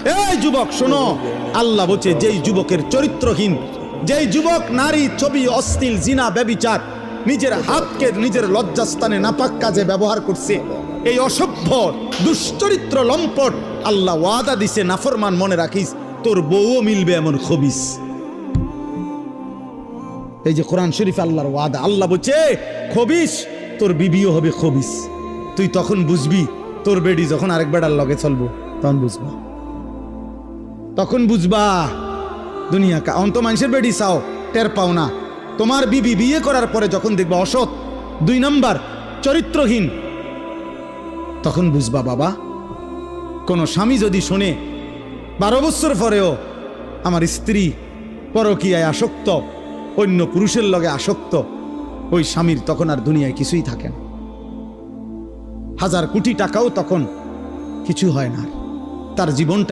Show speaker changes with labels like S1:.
S1: এই যুবক শোনো, আল্লাহ বলছে যেই যুবকের চরিত্রহীন, যেই যুবক নারী, ছবি, অশ্লীল, জিনা, ব্যভিচার, নিজের হাতকে নিজের লজ্জাস্থানে নাপাক কাজে ব্যবহার করছে, এই অসভ্য দুশ্চরিত্র লম্পট, আল্লাহ ওয়াদা দিছে নাফরমান, মনে রাখিস তোর বউও মিলবে এমন খবিস। এই যে কোরআন শরীফ আল্লাহর ওয়াদা, আল্লাহ বলছে খবিস, তোর বিবিও হবে খবিস। তুই তখন বুঝবি, তোর বেডি যখন আরেক বেড়ার লগে চলবো তখন বুঝবা, তখন বুঝবা দুনিয়া কা অন্ত মানুষের বেডি চাও, টের পাও না। তোমার বিবি বিয়ে করার পরে যখন দেখবা অসৎ, 2 নাম্বার চরিত্রহীন, তখন বুঝবা বাবা। কোন স্বামী যদি শোনে 12 বছর পরেও আমার স্ত্রী পরকীয়ায় আসক্ত, অন্য পুরুষের লগে আসক্ত, ওই স্বামীর তখন আর দুনিয়ায় কিছুই থাকে না, 1000 কোটি টাকাও তখন কিছু হয় না, তার জীবনটা